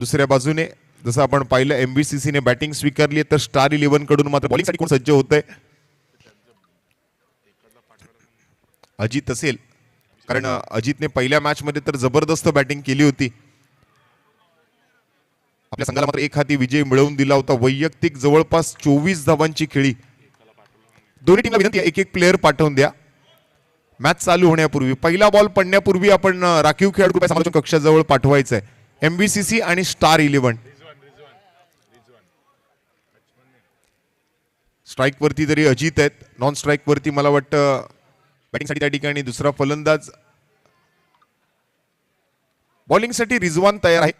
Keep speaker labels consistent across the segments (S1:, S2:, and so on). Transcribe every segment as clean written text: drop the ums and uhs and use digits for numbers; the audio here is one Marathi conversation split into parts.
S1: दुसऱ्या बाजूने जसं आपण पाहिलं एमबीसीसी ने बॅटिंग स्वीकारली तर स्टार 11 कडून मात्र बॉलिंगसाठी कोण सज्ज होतंय? अजित असेल, कारण अजितने पहिल्या मॅच मध्ये तर जबरदस्त बॅटिंग केली होती. आपल्या संघाला मात्र एक हाती विजय मिळवून दिला होता. वैयक्तिक जवळपास 24 धावांची खेळी. दोन्ही टीमला विनंती आहे एक एक प्लेअर पाठवून द्या. मॅच चालू होण्यापूर्वी पहिला बॉल पडण्यापूर्वी आपण राखीव खेळाडू कृपया समालोचन कक्षाजवळ पाठवायचं आहे. एमबीसीसी आणि स्टार 11. स्ट्राईक वरती तरी अजित आहेत, नॉन स्ट्राईक वरती मला वाटतं बॅटिंगसाठी त्या ठिकाणी दुसरा फलंदाज. बॉलिंगसाठी रिजवान तयार आहे.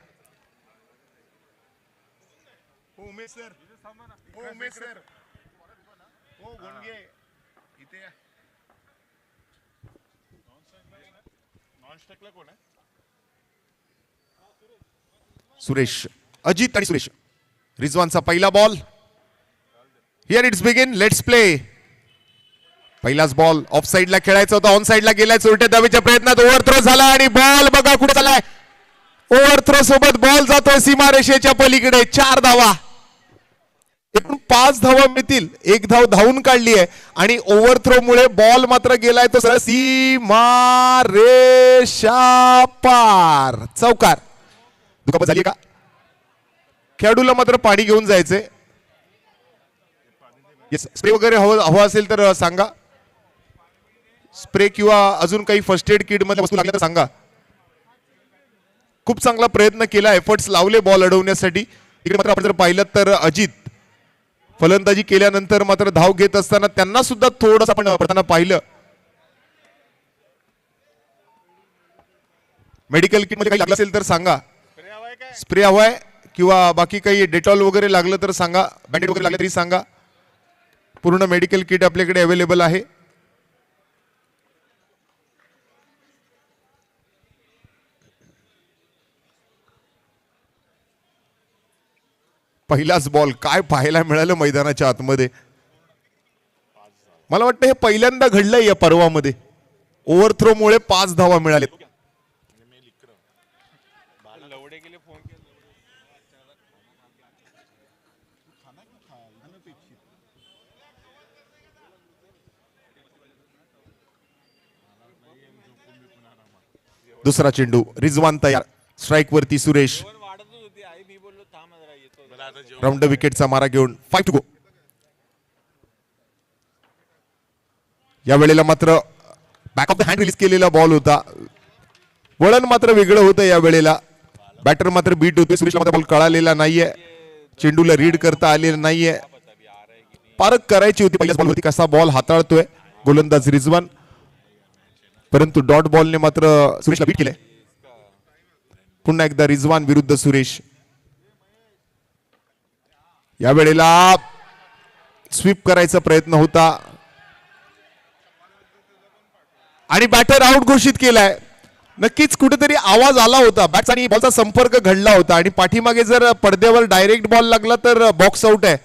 S1: सुरेश, अजित आणि सुरेश. रिजवानचा पहिला ball. Here it's begin, let's play. पहिलाच बॉल ऑफ साइडला खेळायचा होता, ऑन साइडला गेलाय. चोरट्या धावेच्या प्रयत्नात ओव्हरथ्रो झाला आणि बॉल बघा कुठे चाललाय. ओव्हरथ्रो सोबत बॉल जातोय सीमारेषेच्या पलीकडे. 4 धावा, एकूण 5 धावा मिळतील. एक धाव धावून काढली आहे आणि ओव्हरथ्रो मुळे बॉल मात्र गेलाय तो सरळ सीमारेषा पार. चौकार. दुखापत झाली का? खेळाडूला मात्र पाणी घेऊन जायचंय. स्प्रे वगैरे हवा असेल तर सांगा. स्प्रे किंवा अजून काही फर्स्ट एड किट मध्ये वस्तू लागल्या तर सांगा. खूप चांगला प्रयत्न केला, एफर्ट्स लावले बॉल अडवण्यासाठी. इकडे मात्र आपण जर पाहिलं तर अजित फलंदाजी केल्यानंतर मात्र धाव घेत असताना त्यांना सुद्धा थोडंसं आपण पडताना पाहिलं. मेडिकल किट मध्ये काही लागलं असेल तर सांगा. स्प्रे हवाय किंवा बाकी काही डेटॉल वगैरे लागलं तर सांगा. बँडेड वगैरे लागले तरी सांगा. पूर्ण मेडिकल किट आपल्याकडे अवेलेबल आहे. पहिलाच बॉल काय पाहायला मिळालं मैदानाच्या आतमध्ये. मला वाटतं हे पहिल्यांदा घडलंय या पर्वामध्ये. ओव्हरथ्रो मुळे 5 धावा मिळाले. दुसरा चेंडू. रिजवान तयार. स्ट्राईक वरती सुरेश. राऊंड विकेटचा मारा घेऊन 5 टू गो. या वेळेला मात्र back of the hand release केलेला बॉल होता. वळण मात्र वेगळं होतं या वेळेला. बॅटर मात्र बीट होते. सुरेशला मात्र बॉल कळालेला नाहीये. चेंडूला रीड करता आलेलं नाहीये. पारख करायची होती पहिल्याच बॉल होती. कसा बॉल हाताळतोय गोलंदाज रिजवान, परंतु डॉट बॉलने मात्र सुरेशला बीट केलंय. पुन्हा एकदा रिजवान विरुद्ध सुरेश. या वेळेला स्वीप करायचा प्रयत्न होता आणि बॅटर आउट घोषित केलाय. नक्कीच कुठेतरी आवाज आला होता. बॅट्स आणि बॉलचा संपर्क घडला होता आणि पाठीमागे जर पडद्यावर डायरेक्ट बॉल लागला तर बॉक्स आउट आहे.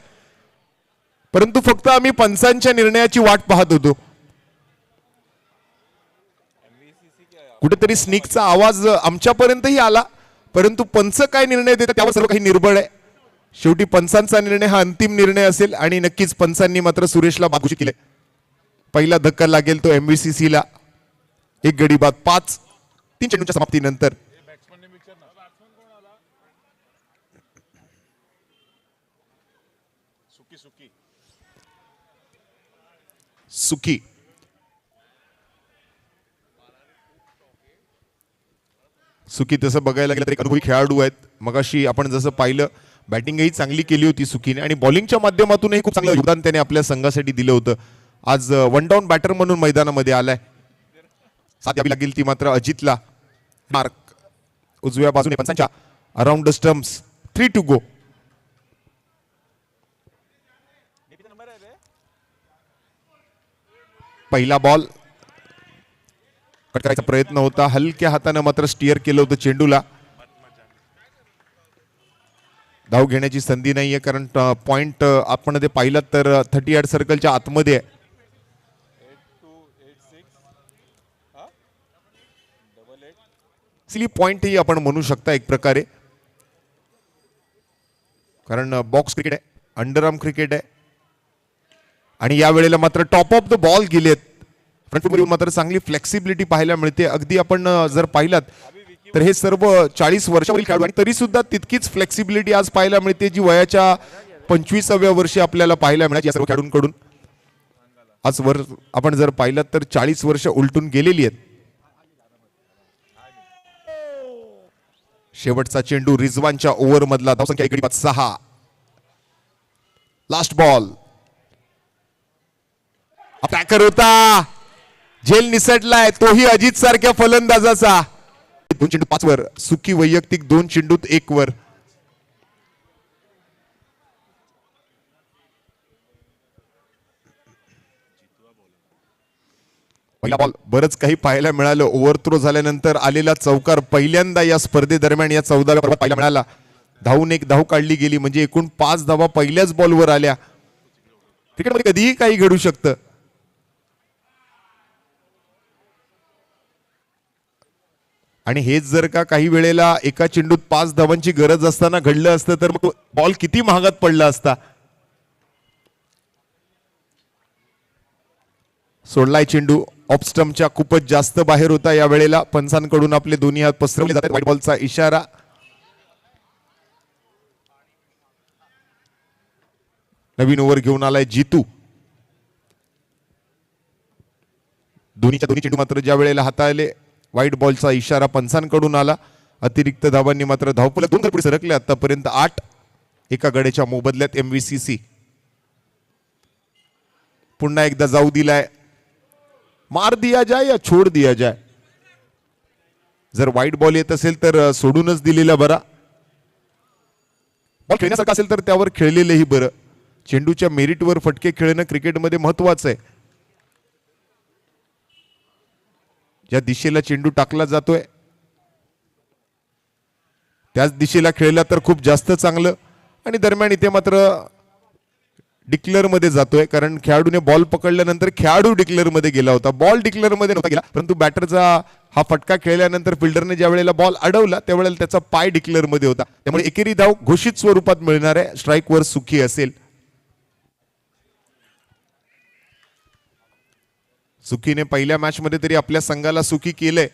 S1: परंतु फक्त आम्ही पंचांच्या निर्णयाची वाट पाहत होतो. कुठेतरी स्निकचा आवाज आमच्यापर्यंतही आला, परंतु पंच काय निर्णय देतात त्यावर सर्व काही निर्भर आहे. शेवटी पंचांचा निर्णय हा अंतिम निर्णय असेल आणि नक्कीच पंचांनी मात्र सुरेशला बाद घोषित केले. पहिला धक्का लागेल तो एमबीसीसी ला. 1 गडी बाद 5. 3 चेंडूंच्या समाप्तीनंतर सुकी. सुकी तसं बघायला गेलं तर एक अनुभवी खेळाडू आहेत. मगाशी आपण जसं पाहिलं बॅटिंगही चांगली केली होती सुकीने आणि बॉलिंगच्या माध्यमातूनही खूप चांगलं योगदान त्याने आपल्या संघासाठी दिलं होतं. आज 1 डाऊन बॅटर म्हणून मैदानामध्ये आलाय. साथ द्यावी लागेल ती मात्र अजितला. मार्क उजव्या बाजूने पंचांच्या अराउंड स्टम्प्स. 3 to go. पहिला बॉल कट करायचा प्रयत्न होता. हलक्या हाताने मात्र स्टिअर केलं होतं चेंडूला. धाव घेण्याची संधी नाहीये कारण पॉइंट आपण ते पाहिलं तर 38 सर्कलच्या आतमध्ये आहे. स्लीप पॉइंट ही आपण म्हणू शकता एक प्रकारे. कारण बॉक्स क्रिकेट आहे, अंडरआर्म क्रिकेट आहे. आणि या वेळेला मात्र टॉप ऑफ द बॉल गेलेत. फ्रंट फूटवर मात्र चांगली फ्लेक्सिबिलिटी पाहायला मिळते. अगदी आपण जर पाहिलात तर हे सर्व 40 वर्षावरील खेळाडू आणि तरी सुद्धा तितकीच फ्लेक्सिबिलिटी आज पाहायला मिळते जी वयाच्या 25व्या वर्षी आपल्याला पाहायला मिळाली या सर्व खेळाडूंकडून. आज वर आपण जर पाहिलं तर 40 वर्ष उलटून गेलेली आहेत. शेवटचा चेंडू रिजवानच्या ओव्हर मधला, धावसंख्या 1/6. लास्ट बॉल, अटॅकर होता, झेल निसटलाय तोही अजित सारख्या फलंदाजाचा. 2 चेंडू 5 वर, सुकी वैयक्तिक 2 चेंडूत 1 वर. पहिला बॉल बरंच काही पाहायला मिळालं. ओव्हर थ्रो झाल्यानंतर आलेला चौकार पहिल्यांदा या स्पर्धेदरम्यान या 14व्या पर्वात पाहायला मिळाला. धावून 1 धाव काढली गेली म्हणजे एकूण 5 धावा पहिल्याच बॉलवर आल्या. क्रिकेटमध्ये कधीही काही घडू शकतं. आणि हेच जर का काही वेळेला एका चेंडूत 5 धावांची गरज असताना घडलं असतं तर मग बॉल किती महागात पडला असता. सोडलाय चेंडू, ऑफ स्टंपच्या खूपच जास्त बाहेर होता. या वेळेला पंचांकडून आपले दोन्ही हात पसरवले जातात. व्हाईट बॉलचा इशारा. नवीन ओव्हर घेऊन आलाय जितू. दोन्ही चेंडू मात्र ज्या वेळेला हाताळले व्हाईट बॉलचा इशारा पंचांकडून आला. अतिरिक्त धावांनी मात्र धावफलक 2 पुढे सरकले. आतापर्यंत 8 एका गड्याच्या मोबदल्यात MVCC. पुन्हा एकदा जाऊ दिलाय. मार दिया जाए या छोड दिया जाए. जर व्हाईट बॉल येत असेल तर सोडूनच दिलेला बरा. बॉल खेळण्यासारखा असेल तर त्यावर खेळलेलंही बरं. चेंडूच्या मेरिटवर फटके खेळणं क्रिकेटमध्ये महत्वाचं आहे. ज्या दिशेला चेंडू टाकला जातोय त्याच दिशेला खेळला तर खूप जास्त चांगलं. आणि दरम्यान इथे मात्र डिक्लेअर मध्ये जातोय कारण खेळाडूने बॉल पकडल्यानंतर खेळाडू डिक्लेअर मध्ये गेला होता. बॉल डिक्लेअर मध्ये नव्हता गेला परंतु बॅटरचा हा फटका खेळल्यानंतर फिल्डरने ज्या वेळेला बॉल अडवला त्यावेळेला त्याचा पाय डिक्लेअर मध्ये होता. त्यामुळे एकेरी धाव घोषित स्वरूपात मिळणार आहे. स्ट्राईक वर सुखी असेल. सुखीने पहिल्या मॅच मध्ये तरी आपल्या संघाला सुखी केलंय.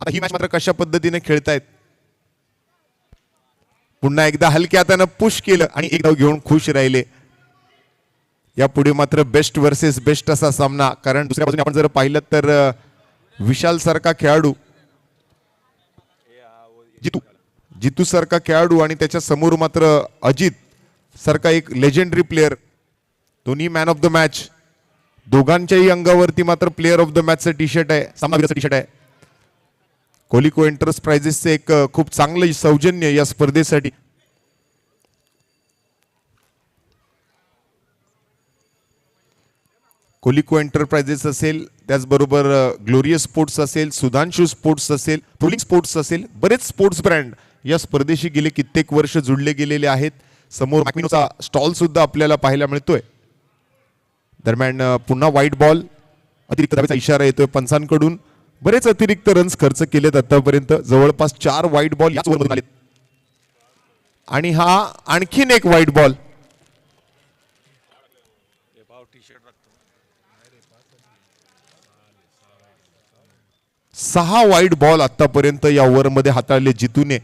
S1: आता ही मॅच मात्र कशा पद्धतीने खेळतायत. पुन्हा एकदा हलक्या हाताने पुश केलं आणि 1 धाव घेऊन खुश राहिले. यापुढे मात्र बेस्ट वर्सेस बेस्ट असा सामना. कारण दुसऱ्या बाजूने आपण जर पाहिलं तर विशाल सारखा खेळाडू, जितू सारखा खेळाडू आणि त्याच्या समोर मात्र अजित सारखा एक लेजेंडरी प्लेअर. दोन्ही मॅन ऑफ द मॅच. दोघांच्याही अंगावरती मात्र प्लेअर ऑफ द मॅचचं टी शर्ट आहे, सामनावीराचं टी शर्ट आहे. कोलिको एंटरप्राइजेसचे एक खूप चांगलं सौजन्य या स्पर्धेसाठी. कोलिको एंटरप्राइजेस असेल, त्याचबरोबर ग्लोरियस स्पोर्ट्स असेल, सुधांशू स्पोर्ट्स असेल, ट्रोलिंग स्पोर्ट्स असेल, बरेच स्पोर्ट्स ब्रँड या स्पर्धेशी गेले कित्येक वर्ष जुळले गेलेले आहेत. समोर मॅक्मिनोचा स्टॉल सुद्धा आपल्याला पाहायला मिळतोय. दरम्यान पुन्हा व्हाईट बॉल, अतिरिक्त धावेचा इशारा येतोय पंचांकडून. बरेच अतिरिक्त रन्स खर्च केलेत आतापर्यंत. जवळपास 4 व्हाईट बॉल याच ओव्हरमधून आलेत. आणि हा आणखीन एक व्हाईट बॉल. 6 व्हाईट बॉल आतापर्यंत या ओव्हरमध्ये हाताळले जितूने.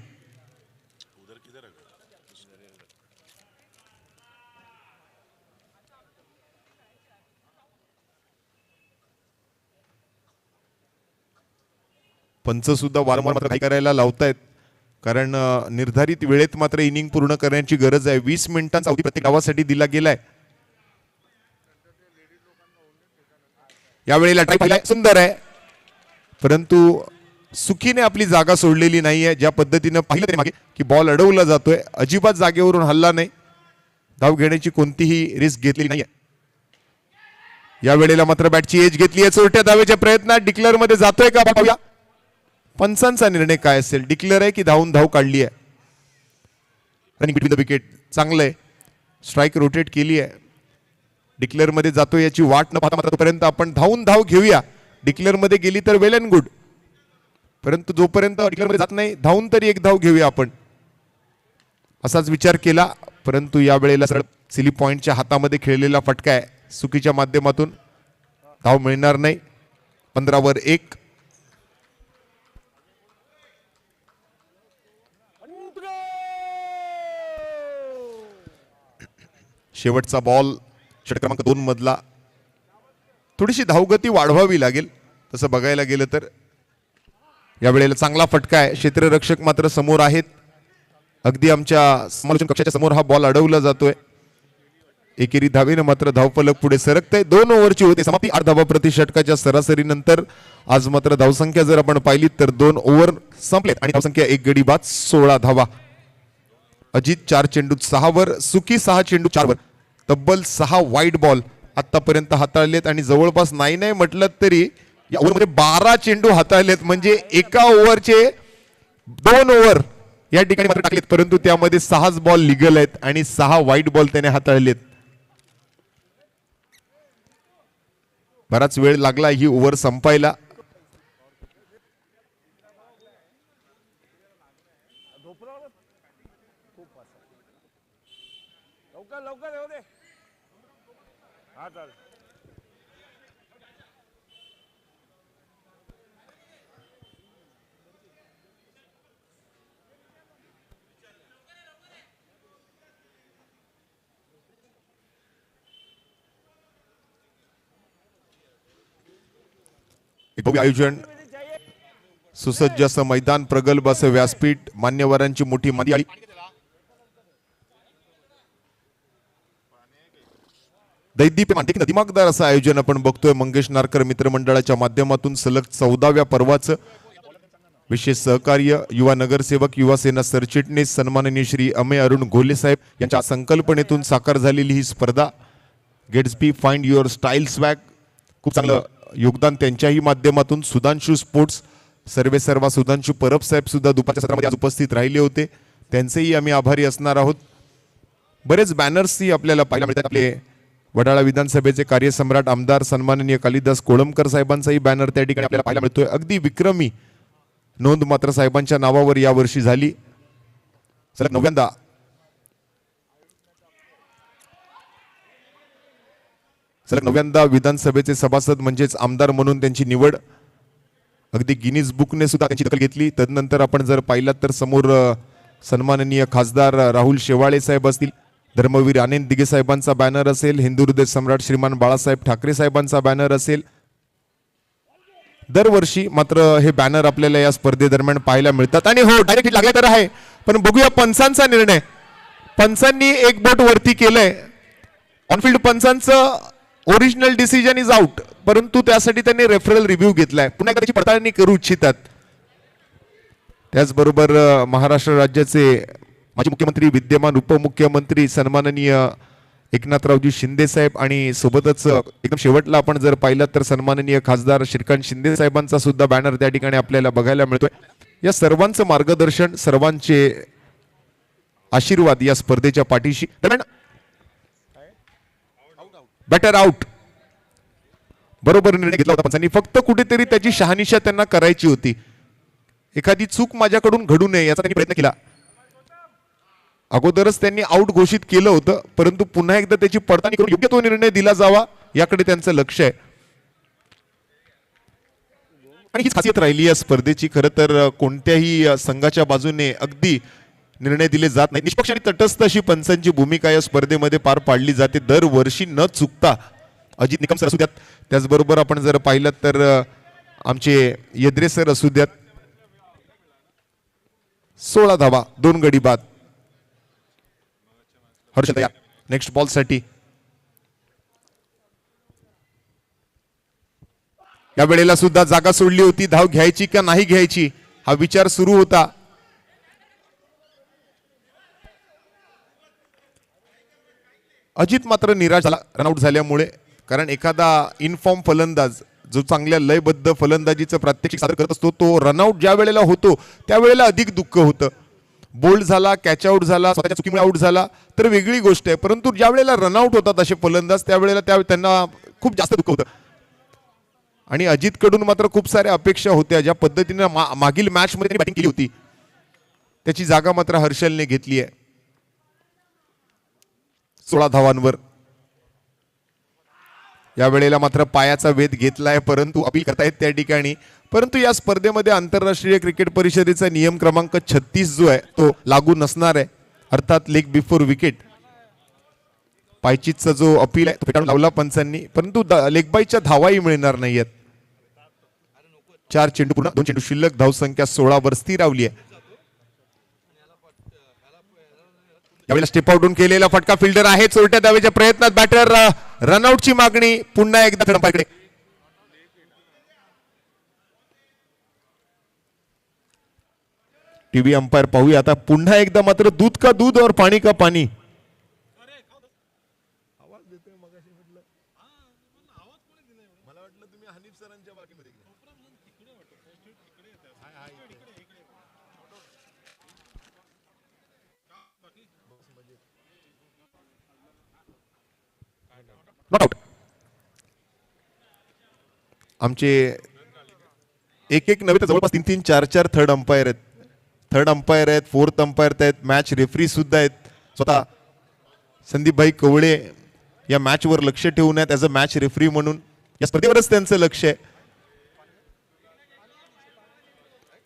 S1: पंच सुद्धा वारंवार मात्र काही करायला लावतायत कारण निर्धारित वेळेत मात्र इनिंग पूर्ण करण्याची गरज आहे. 20 मिनिटांचा अवधी प्रत्येक डावासाठी दिला गेलाय. यावेळेला ट्राय पाहिलाय, सुंदर आहे परंतु सुखीने आपली जागा सोडलेली नाहीये. ज्या पद्धतीने पाहिलं तरी मागे की बॉल अडवला जातोय, अजिबात जागेवरून हल्ला नाही. धाव घेण्याची कोणतीही रिस्क घेतलेली नाहीये. या वेळेला मात्र बॅटची एज घेतली आहे. चोरट्या धावेच्या प्रयत्नात डिक्लेअर मध्ये जातोय का पाहूया. पंचांचा निर्णय काय असेल. डिक्लेअर आहे की धावून धाव काढली आहे. रनिंग बिटवीन द विकेट चांगलं आहे. स्ट्राईक रोटेट केली आहे. डिक्लेअर मध्ये जातो याची वाट न पाहता मात्र तोपर्यंत आपण धावून धाव घेऊया. डिक्लेअर मध्ये गेली तर वेल अँड गुड, परंतु जोपर्यंत डिक्लेअर मध्ये जात नाही धावून तरी 1 धाव घेऊया आपण, असाच विचार केला. परंतु या वेळेला सरळ सिली पॉइंटच्या हातामध्ये खेळलेला फटका आहे. चुकीच्या माध्यमातून धाव मिळणार नाही. 15 वर 1. शेवटचा बॉल षटक क्रमांक 2 मधला. थोडीशी धावगती वाढवावी लागेल तसं बघायला गेलं तर. या वेळेला चांगला फटका आहे. क्षेत्ररक्षक मात्र समोर आहेत. अगदी आमच्या समालोचन कक्षाच्या समोर हा बॉल अडवला जातोय. एकेरी धावेनं मात्र धावफलक पुढे सरकतंय. 2 ओव्हरची होते समाप्ती. 8 धावा प्रति षटकाच्या सरासरीनंतर आज मात्र धावसंख्या जर आपण पाहिली तर 2 ओव्हर संपलेत आणि धावसंख्या 1 गडी बाद 16 धावा. अजित 4 चेंडूत 6 वर, सुकी 6 चेंडू 4 वर, तब्बल 6 वाईट बॉल आतापर्यंत हाताळलेत आणि जवळपास नाही म्हटलं तरी या ओव्हरमध्ये 12 चेंडू हाताळलेत. म्हणजे एका ओव्हरचे 2 ओव्हर या ठिकाणी मात्र टाकलेत, परंतु त्यामध्ये 6 बॉल लिगल आहेत आणि 6 वाईट बॉल त्याने हाताळलेत. बराच वेळ लागला ही ओव्हर संपायला. भव्य आयोजन, सुसज्ज असं मैदान, प्रगल्भ असं व्यासपीठ, मान्यवरांची मोठी मंडळी, दैदीप्यमान दिमागदार असं आयोजन आपण बघतोय. मंगेश नारकर मित्रमंडळाच्या माध्यमातून सलग 14व्या पर्वाचं विशेष सहकार्य युवा नगरसेवक, युवा सेना सरचिटणीस सन्माननीय श्री अमेय अरुण घोले साहेब यांच्या संकल्पनेतून साकार झालेली ही स्पर्धा. Gatsby find your style swag, खूप चांगलं योगदान त्यांच्याही माध्यमातून. सुधांशू स्पोर्ट्स सर्वेसर्वा सुधांशू परब साहेब सुद्धा दुपारच्या सत्रामध्ये आज उपस्थित राहिले होते, त्यांचेही आम्ही आभारी असणार आहोत. बरेच बॅनर्सही आपल्याला पाहायला मिळतात. आपले वडाळा विधानसभेचे कार्यसम्राट आमदार सन्माननीय कालिदास कोळंबकर साहेबांचाही बॅनर त्या ठिकाणी आपल्याला पाहायला मिळतोय. अगदी विक्रमी नोंद मात्र साहेबांच्या नावावर यावर्षी झाली. सलग 9व्यांदा विधानसभेचे सभासद म्हणजेच आमदार म्हणून त्यांची निवड. अगदी गिनीज बुकने सुद्धा त्यांची दखल घेतली. तदनंतर आपण जर पाहिलात तर समोर सन्माननीय खासदार राहुल शेवाळे साहेब असतील, धर्मवीर आनंद दिघे साहेबांचा बॅनर असेल, हिंदू हृदय सम्राट श्रीमान बाळासाहेब ठाकरे साहेबांचा बॅनर असेल. दरवर्षी मात्र हे बॅनर आपल्याला या स्पर्धेदरम्यान पाहायला मिळतात. आणि हो, डायरेक्ट लागला तर आहे, पण बघूया पंचांचा निर्णय. पंचांनी एक बोट वरती केलंय. ऑनफिल्ड पंचांचं ओरिजिनल डिसिजन इज आउट, परंतु त्यासाठी त्यांनी रेफरल रिव्ह्यू घेतलाय. पुन्हा एकदा त्याची पडताळणी करू इच्छितात. त्याचबरोबर महाराष्ट्र राज्याचे माजी मुख्यमंत्री, विद्यमान उपमुख्यमंत्री सन्माननीय एकनाथरावजी शिंदे साहेब आणि सोबतच एकदम शेवटला आपण जर पाहिलं तर सन्माननीय खासदार श्रीकांत शिंदे साहेबांचा सुद्धा बॅनर त्या ठिकाणी आपल्याला बघायला मिळतोय. या सर्वांचं मार्गदर्शन, सर्वांचे आशीर्वाद या स्पर्धेच्या पाठीशी. बॅटर आउट, बरोबर निर्णय घेतला होता पंचांनी. फक्त कुठेतरी त्याची शहानिशा त्यांना करायची होती. एखादी चूक माझ्याकडून घडू नये याचा त्यांनी प्रयत्न केला. अगोदरच त्यांनी आउट घोषित केलं होतं, परंतु पुन्हा एकदा त्याची पडताळणी करून योग्य तो निर्णय दिला जावा याकडे त्यांचं लक्ष आहे. आणि हीच खासियत राहिली या स्पर्धेची. खरं तर कोणत्याही संघाच्या बाजूने अगदी निर्णय दिले जात नाही. निष्पक्ष आणि तटस्थ अशी पंचांची भूमिका या स्पर्धेमध्ये पार पाडली जाते. दरवर्षी न चुकता अजित निकम सर असू द्यात, त्याचबरोबर आपण जर पाहिलं तर आमचे येद्रे सर असू द्यात. 16 धावा, 2 गडी बाद. हर्षद या नेक्स्ट बॉल साठी. या वेळेला सुद्धा जागा सोडली होती. धाव घ्यायची का नाही घ्यायची हा विचार सुरू होता. अजित मात्र निराश झाला रनआउट झाल्यामुळे. कारण एखादा इनफॉर्म फलंदाज जो चांगल्या लयबद्ध फलंदाजीचं प्रात्यक्षिक सादर करत असतो, तो रनआउट ज्या वेळेला होतो त्यावेळेला अधिक दुःख होतं. बोल्ड झाला, कॅच आउट झाला, स्वतःच्या चुकीमुळे आउट झाला तर वेगळी गोष्ट आहे, परंतु ज्या वेळेला रनआउट होतात असे फलंदाज त्यावेळेला त्यांना खूप जास्त दुःख होतं. आणि अजित कडून मात्र खूप साऱ्या अपेक्षा होत्या. ज्या पद्धतीने मागील मॅच मध्ये त्यांनी बॅटिंग केली होती त्याची जागा मात्र हर्षलने घेतली आहे. 16 धावांवर. या वेळेला मात्र पायाचा वेध घेतलाय, परंतु अपील करतायत त्या ठिकाणी. परंतु या स्पर्धेमध्ये आंतरराष्ट्रीय क्रिकेट परिषदेचा नियम क्रमांक 36 जो आहे तो लागू नसणार आहे, अर्थात लेग बिफोर विकेट. पायचीतचा जो अपील आहे तो फेटाळून लावला पंचांनी, परंतु लेग बायच्या धावाही मिळणार नाहीयेत. 4 चेंडू पूर्ण, 2 चेंडू शिल्लक, धावसंख्या 16 वर स्थिरावली आहे. यावेळेला स्टेप आउटून केलेला फटका फिल्डर आहे, चोरट्या धावेच्या प्रयत्नात बॅटर रनआउटची मागणी पुन्हा एकदा थर्ड अंपायरकडे. टीव्ही अंपायर पाहूया आता पुन्हा एकदा, मात्र दूध का दूध और पाणी का पाणी. Not out. आमचे एक नव्हे तर जवळपास 3-3, 4-4 थर्ड अंपायर आहेत. थर्ड अंपायर आहेत, फोर्थ अंपायर आहेत, मॅच रेफरी सुद्धा आहेत. स्वतः संदीपभाई कवळे या मॅच वर लक्ष ठेवून आहेत ॲज अ मॅच रेफरी म्हणून. या स्पर्धेवरच त्यांचं लक्ष आहे.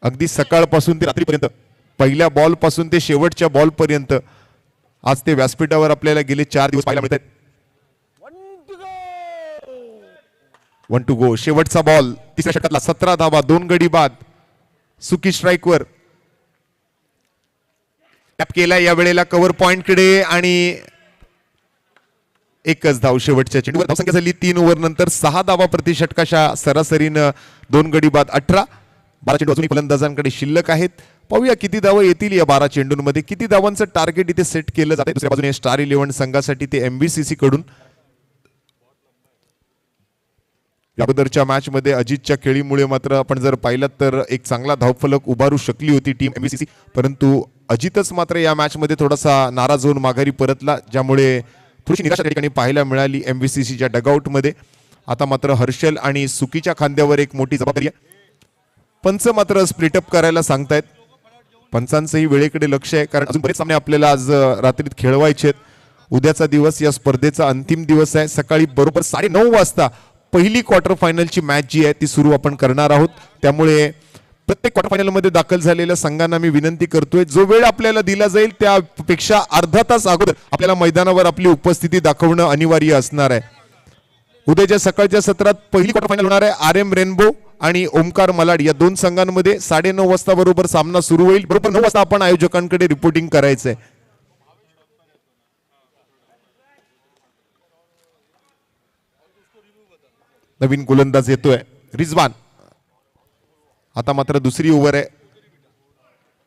S1: अगदी सकाळपासून ते रात्रीपर्यंत, पहिल्या बॉल पासून ते शेवटच्या बॉल पर्यंत आज ते व्यासपीठावर आपल्याला गेले 4 दिवस पाहायला मिळतात. 1 टू गो. शेवटचा बॉल तिसऱ्या षटकातला. 17 धावा, 2 गडी बाद. सुकी स्ट्राईकवर टॅप केला. या वेळेला कव्हर पॉइंट कडे आणि एकच धाव शेवटच्या चेंडूवर. धावसंख्या झाली 3 ओव्हर नंतर 6 धावा प्रति षटकाच्या सरासरीनं, 2 गडी बाद 18. 12 चेंडू अजूनही फलंदाजांकडे शिल्लक आहेत. पाहूया किती धावा येतील या 12 चेंडूंमध्ये, किती धावांचं टार्गेट इथे सेट केलं जाते. दुसऱ्या बाजूने स्टार 11 संघासाठी ते MVCC कडून. अगोदरच्या मॅच मध्ये अजितच्या खेळीमुळे मात्र आपण जर पाहिलं तर एक चांगला धावफलक उभारू शकली होती टीम MVCC, परंतु अजितच मात्र या मॅच मध्ये थोडासा नाराज होऊन माघारी परतला, ज्यामुळे थोडीशी निराशा त्या ठिकाणी पाहायला मिळाली MVCCच्या डगआउट मध्ये. आता मात्र हर्षल आणि सुकीच्या खांद्यावर एक मोठी जबाबदारी आहे. पंच मात्र स्प्लिटअप करायला सांगतायत. पंचांचंही वेळेकडे लक्ष आहे, कारण अजून बरेच सामने आपल्याला आज रात्रीत खेळवायचे आहेत. उद्याचा दिवस या स्पर्धेचा अंतिम दिवस आहे. सकाळी बरोबर 9:30 वाजता पहिली क्वार्टर फायनलची मॅच जी आहे ती सुरू आपण करणार आहोत. त्यामुळे प्रत्येक क्वार्टर फायनल मध्ये दाखल झालेल्या संघांना मी विनंती करतोय, जो वेळ आपल्याला दिला जाईल त्यापेक्षा अर्धा तास अगोदर आपल्याला मैदानावर आपली उपस्थिती दाखवणं अनिवार्य असणार आहे. उद्याच्या सकाळच्या सत्रात पहिली क्वार्टर फायनल होणार आहे. RM रेनबो आणि ओमकार मलाड या 2 संघांमध्ये 9:30 वाजता बरोबर सामना सुरू होईल. बरोबर 9 वाजता आपण आयोजकांकडे रिपोर्टिंग करायचंय. नवीन गोलंदाज येतोय रिजवान. आता मात्र दुसरी ओव्हर आहे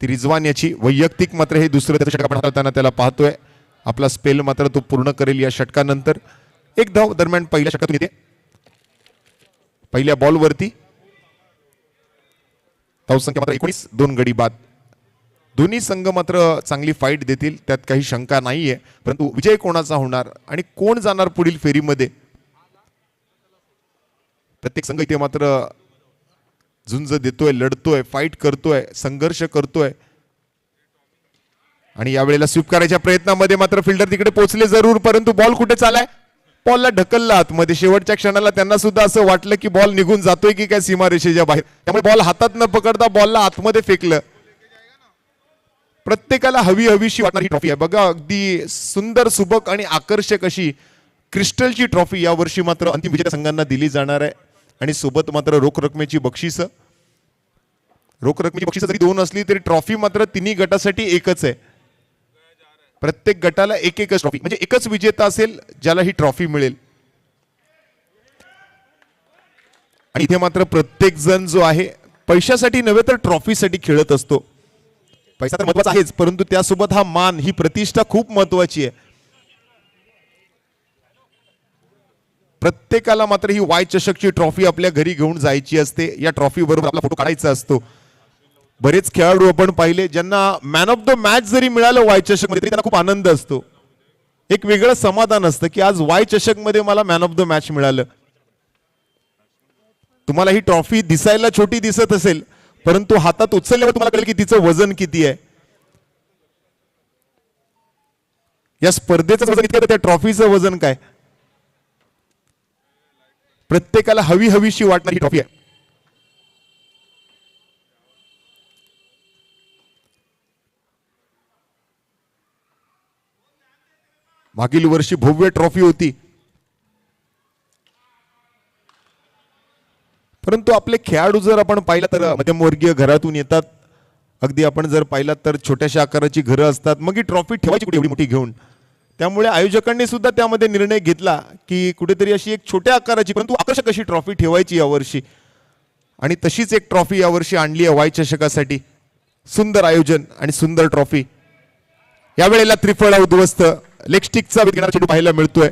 S1: ती रिजवान याची. वैयक्तिक मात्र हे दुसरं षटक आपण हाताळताना त्याला पाहतोय. आपला स्पेल मात्र तो पूर्ण करेल या षटकानंतर. 1 धाव दरम्यान पहिल्या षटकातून येते. पहिल्या बॉल वरती धावसंख्या मात्र 19, 2 गडी बाद. दोन्ही संघ मात्र चांगली फाईट देतील, त्यात काही शंका नाहीये. परंतु विजय कोणाचा होणार आणि कोण जाणार पुढील फेरीमध्ये, प्रत्येक संघ इथे मात्र झुंज देतोय, लढतोय, फाईट करतोय, संघर्ष करतोय. आणि यावेळेला स्वीप करायच्या प्रयत्नामध्ये मात्र फिल्डर तिकडे पोहोचले जरूर, परंतु बॉल कुठे चालाय, बॉलला ढकलला आतमध्ये. शेवटच्या क्षणाला त्यांना सुद्धा असं वाटलं की बॉल निघून जातोय की काय सीमारेषेच्या बाहेर, त्यामुळे बॉल हातात न पकडता बॉलला आतमध्ये फेकलं. प्रत्येकाला हवीशी वाटणारी ट्रॉफी आहे बघा. अगदी सुंदर, सुबक आणि आकर्षक अशी क्रिस्टलची ट्रॉफी यावर्षी मात्र अंतिम विजेत्या संघांना दिली जाणार आहे. आणि सोबत मात्र रोख रकमेची बक्षीस. रोख रकमेची बक्षीस जरी 2 असली तरी ट्रॉफी मात्र तिन्ही गटासाठी एकच आहे. प्रत्येक गटाला एकच ट्रॉफी, म्हणजे एकच विजेता असेल ज्याला ही ट्रॉफी मिळेल. आणि इथे मात्र प्रत्येक जण जो आहे पैशासाठी नव्हे तर ट्रॉफीसाठी खेळत असतो. पैसा तर महत्वाचा आहेच, परंतु त्यासोबत हा मान, ही प्रतिष्ठा खूप महत्वाची आहे. प्रत्येकाला मात्र ही वाय चषकची ट्रॉफी आपल्या घरी घेऊन जायची असते. या ट्रॉफी बरोबर आपला फोटो काढायचा असतो. बरेच खेळाडू आपण पाहिले ज्यांना मॅन ऑफ द मॅच जरी मिळालं वाय चषक मध्ये तरी त्यांना खूप आनंद असतो. एक वेगळं समाधान असतं की आज वाय चषक मध्ये मला मॅन ऑफ द मॅच मिळालं. तुम्हाला ही ट्रॉफी दिसायला छोटी दिसत असेल, परंतु हातात उचलल्यावर तुम्हाला कळेल की तिचं वजन किती आहे. या स्पर्धेचं वजन इतकं, त्या ट्रॉफीचं वजन काय? प्रत्येकाला हवी हवीशी वाटणारी ट्रॉफी आहे. मागील वर्षी भव्य ट्रॉफी होती, परंतु आपले खेळाडू जर आपण पाहिलं तर मध्यमवर्गीय घरातून येतात. अगदी आपण जर पाहिलं तर छोट्याशा आकाराची घरं असतात. मग ही ट्रॉफी ठेवायची कुठे एवढी मोठी घेऊन? त्यामुळे आयोजकांनी सुद्धा त्यामध्ये निर्णय घेतला की कुठेतरी अशी एक छोट्या आकाराची परंतु आकर्षक अशी ट्रॉफी ठेवायची यावर्षी. आणि तशीच एक ट्रॉफी यावर्षी आणली आहे वाय चषकासाठी. सुंदर आयोजन आणि सुंदर ट्रॉफी. यावेळेला त्रिफळा उद्ध्वस्त लेगस्टिकचा चेंडू पाहायला मिळतोय.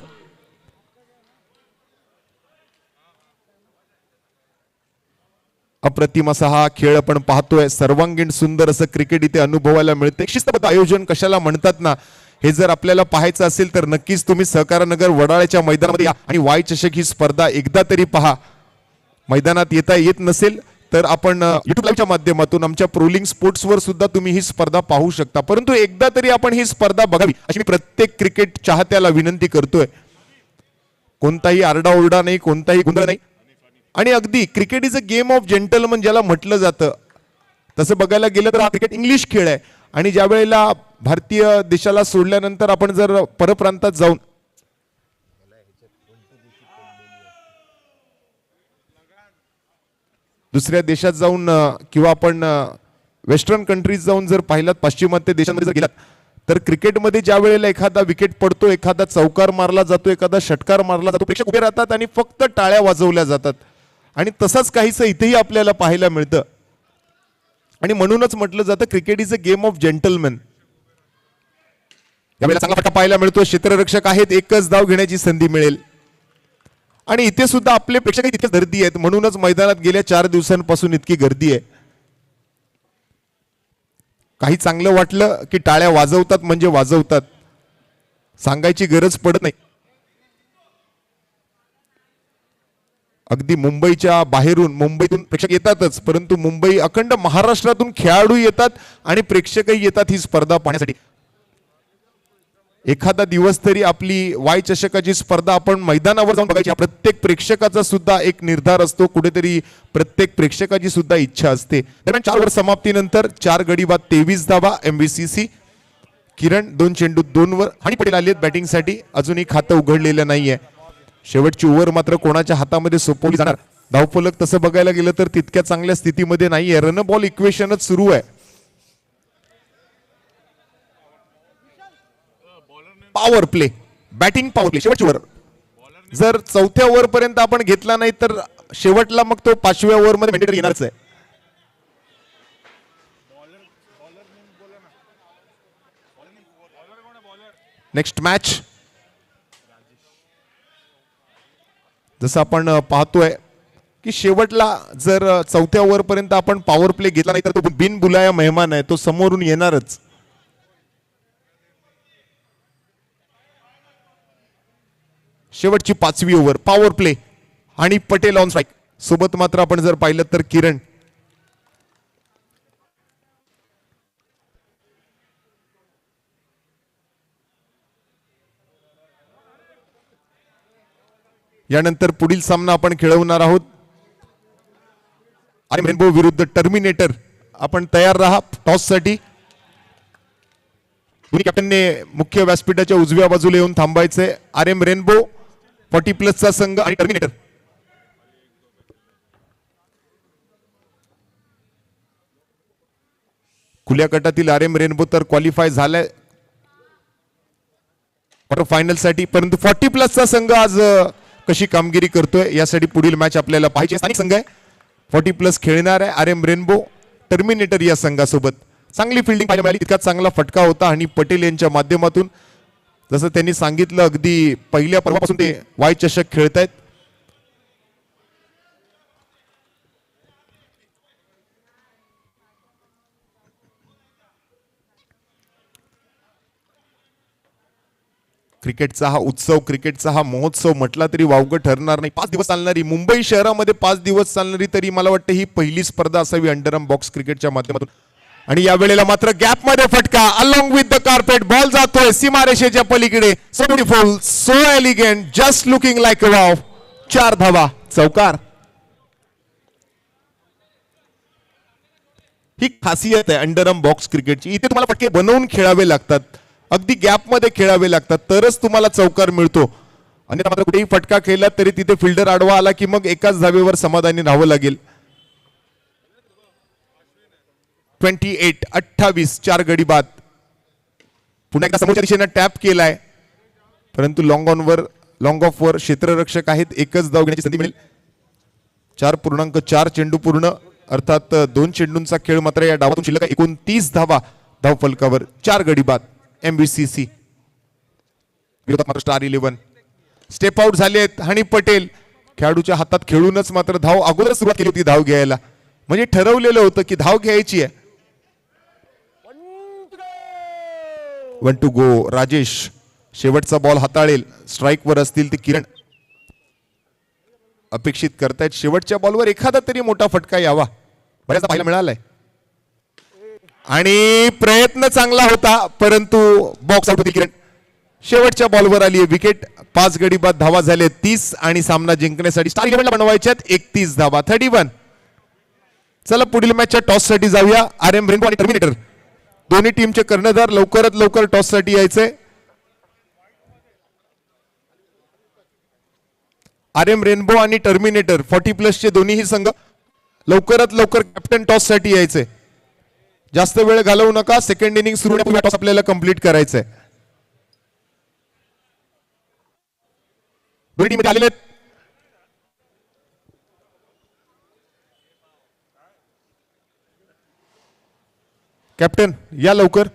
S1: अप्रतिम असा हा खेळ आपण पाहतोय. सर्वांगीण सुंदर असं क्रिकेट इथे अनुभवायला मिळते. शिस्तबद्ध आयोजन कशाला म्हणतात ना, हे जर आपल्याला पाहायचं असेल तर नक्कीच तुम्ही सहकारनगर वडाळ्याच्या मैदानामध्ये या आणि वाय चषक ही स्पर्धा एकदा तरी पहा. मैदानात येता येत नसेल तर आपण युट्यूब लाईव्हच्या माध्यमातून आमच्या प्रोलिंग स्पोर्ट्सवर सुद्धा तुम्ही ही स्पर्धा पाहू शकता. परंतु एकदा तरी आपण ही स्पर्धा बघावी अशी मी प्रत्येक क्रिकेट चाहत्याला विनंती करतोय. कोणताही आरडाओरडा नाही, कोणताही गोंधळ नाही. आणि अगदी cricket is a game of gentleman ज्याला म्हटलं जातं, तसं बघायला गेलं तर हा क्रिकेट इंग्लिश खेळ आहे. आणि ज्या वेळेला भारतीय देशाला सोडल्यानंतर आपण जर परप्रांतात जाऊन दुसऱ्या देशात जाऊन किंवा आपण वेस्टर्न कंट्रीज जाऊन जर पाहिलात, पाश्चिमात्य देशांमध्ये जर गेलात तर क्रिकेटमध्ये ज्या वेळेला एखादा विकेट पडतो, एखादा चौकार मारला जातो, एखादा षटकार मारला जातो, प्रेक्षक उभे राहतात आणि फक्त टाळ्या वाजवल्या जातात. आणि तसंच काहीसं इथेही आपल्याला पाहायला मिळतं. आणि म्हणूनच म्हटलं जातं cricket is a game of gentleman. यावेळेला चांगला फटका पाहायला मिळतो. क्षेत्ररक्षक आहेत, एकच धाव घेण्याची संधी मिळेल. आणि इथे सुद्धा आपले प्रेक्षक तितकेच गर्दी आहेत. म्हणूनच मैदानात गेल्या 4 दिवसांपासून इतकी गर्दी आहे. काही चांगलं वाटलं की टाळ्या वाजवतात म्हणजे वाजवतात, सांगायची गरज पडत नाही. अगदी मुंबईच्या बाहेरून, मुंबईतून प्रेक्षक येतातच, परंतु मुंबई अखंड महाराष्ट्रातून खेळाडू येतात आणि प्रेक्षकही येतात ही स्पर्धा पाहण्यासाठी. एखादा दिवस तरी आपली वाय चषकाची स्पर्धा आपण मैदानावर जाऊन बघायची, प्रत्येक प्रेक्षकाचा सुद्धा एक निर्धार असतो. कुठेतरी प्रत्येक प्रेक्षकाची सुद्धा इच्छा असते. दरम्यान 4 ओव्हर समाप्तीनंतर 4 गडी बाद 23 धावा MVCC. किरण 2 चेंडू 2 वर आणि पटेल आले बॅटिंगसाठी. अजूनही खातं उघडलेलं नाहीये. शेवटची ओव्हर मात्र कोणाच्या हातामध्ये सोपवली जाणार? धावफलक तसं बघायला गेलं तर तितक्या चांगल्या स्थितीमध्ये नाहीये. रन बॉल इक्वेशनच सुरू आहे. Power play, batting power play. शेवटची ओव्हर जर 4थ्या ओव्हर पर्यंत आपण घेतला नाही तर शेवटला मग तो 5व्या ओव्हर मध्ये मॅन्डेटरी येणारच आहे. नेक्स्ट मॅच जसं आपण पाहतोय की शेवटला जर 4थ्या ओव्हर पर्यंत आपण पॉवर प्ले घेतला नाही तर तो बिनबुलाया मेहमान आहे, तो समोरून येणारच. शेवटची 5वी ओव्हर पॉवर प्ले आणि पटेल ऑन स्ट्राईक. सोबत मात्र आपण जर पाहिलं तर किरण. यानंतर पुढील सामना आपण खेळवणार आहोत आरएम रेनबो विरुद्ध टर्मिनेटर. आपण तयार राहा टॉस साठी. दोन्ही कॅप्टनने मुख्य व्यासपीठाच्या उजव्या बाजूला येऊन थांबायचे. आरएम रेनबो 40+ संघ आणि टर्मिनेटर. खुल्या गटातील आरएम रेनबो तर क्वालिफाय झालाय क्वार्टर फायनल साठी, परंतु 40+ संघ आज कशी कामगिरी करतोय यासाठी पुढील मॅच आपल्याला पाहिजे. स्थानिक संघ आहे, 40+ खेळणार आहे आरएम रेनबो. टर्मिनेटर या संघासोबत चांगली फिल्डिंग पाहायला मिळाली. तितका चांगला फटका होता आणि पटेल यांच्या माध्यमातून जसं त्यांनी सांगितलं अगदी पहिल्या पर्वापासून ते वाय चषक खेळतायत. क्रिकेटचा हा उत्सव, क्रिकेटचा हा महोत्सव म्हटला तरी वावगं ठरणार नाही. 5 दिवस चालणारी, मुंबई शहरामध्ये 5 दिवस चालणारी तरी मला वाटतं ही पहिली स्पर्धा असावी अंडरआर्म बॉक्स क्रिकेटच्या माध्यमातून. आणि या वेळेला मात्र गॅप मध्ये फटका along with the carpet ball जातोय सीमारेषेच्या पलीकडे. So beautiful, so elegant, just looking like a wow. 4 धावा, चौकार. ही खासियत आहे अंडरआर्म बॉक्स क्रिकेटची. इथे तुम्हाला फटके बनवून खेळावे लागतात, अगदी गॅप मध्ये खेळावे लागतात, तरच तुम्हाला चौकार मिळतो. आणि मात्र कुठेही फटका खेळला तरी तिथे फिल्डर आडवा आला की मग एकाच धावेवर समाधानी राहावं लागेल. 28 4 गडी बाद. पुन्हा एकदा समोरच्या दिशेने टॅप केलाय, परंतु लॉंग ऑफ वर क्षेत्ररक्षक आहेत, एकच धाव घेण्याची संधी मिळेल. 4.4 चेंडू पूर्ण, अर्थात 2 चेंडूंचा खेळ मात्र या डावातून शिल्लक आहे. 29 धावा धाव फलकावर, 4 गडी बाद. MVCC विरोधात मात्र स्टार 11 स्टेप आउट झालेत. हनी पटेल खेळाडूच्या हातात खेळूनच मात्र धाव अगोदर सुरुवात केली होती धाव घ्यायला, म्हणजे ठरवलेलं होतं की धाव घ्यायची आहे. 1 to go. राजेश शेवटचा बॉल हाताळेल. स्ट्राईक वर असतील ते किरण अपेक्षित करतायत शेवटच्या बॉलवर एखादा तरी मोठा फटका यावा, बऱ्याचदा पाहायला मिळालाय. आणि प्रयत्न चांगला होता, परंतु बॉक्स आउट होती किरण. शेवटच्या बॉलवर आली विकेट. 5 गडी बाद धावा झाले 30 आणि सामना जिंकण्यासाठी स्टार 11 बनवायच्यात 31 धावा 31. चला पुढील मॅचच्या टॉस साठी जाऊया. RM रेनबो आणि टर्मिनेटर दोन्ही टीमचे कर्णधार लवकरात लवकर टॉस साठी यायचे. RM रेनबो आणि टर्मिनेटर 40+ चे दोन्हीही संघ लवकरात लवकर कॅप्टन टॉस साठी यायचे. जास्त वेळ घालवू नका, सेकंड इनिंग सुरू होण्यापूर्वी टॉस आपल्याला कंप्लीट करायचंय. दोन्ही टीम आलेले आहेत. कॅप्टन या लवकर.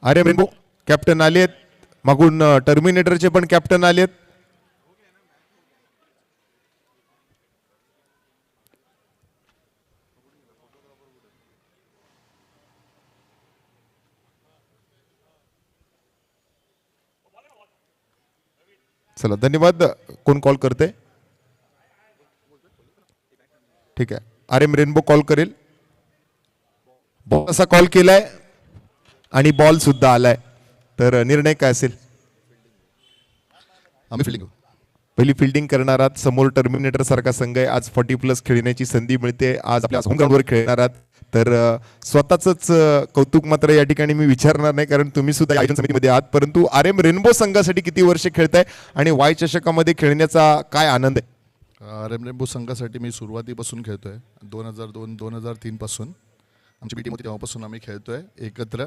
S1: RM रेनबो कॅप्टन आलेत, मागून टर्मिनेटरचे पण कॅप्टन आलेत. चला धन्यवाद. कोण कॉल करते? ठीक आहे, RM रेनबो कॉल करेल. बॉल असा कॉल केलाय आणि बॉल सुद्धा आलाय, तर निर्णय काय असेल?
S2: आम्ही फिल्डिंग
S1: पहिली फिल्डिंग करणार आहात. समोर टर्मिनेटर सारखा संघ आहे. आज 40+ खेळण्याची संधी मिळते. आज आपल्या होम ग्राउंडवर खेळणार आहात, तर स्वतःच कौतुक मात्र या ठिकाणी मी विचारणार नाही, कारण तुम्ही सुद्धा आयोजन समितीमध्ये आहात. परंतु RM रेनबो संघासाठी किती वर्ष खेळताय आणि वाय चषकामध्ये खेळण्याचा काय आनंद आहे?
S2: RM रेनबो संघासाठी मी सुरुवातीपासून खेळतोय. 2002-2003 पासून आमची बी टीम होती, तेव्हापासून आम्ही खेळतोय एकत्र.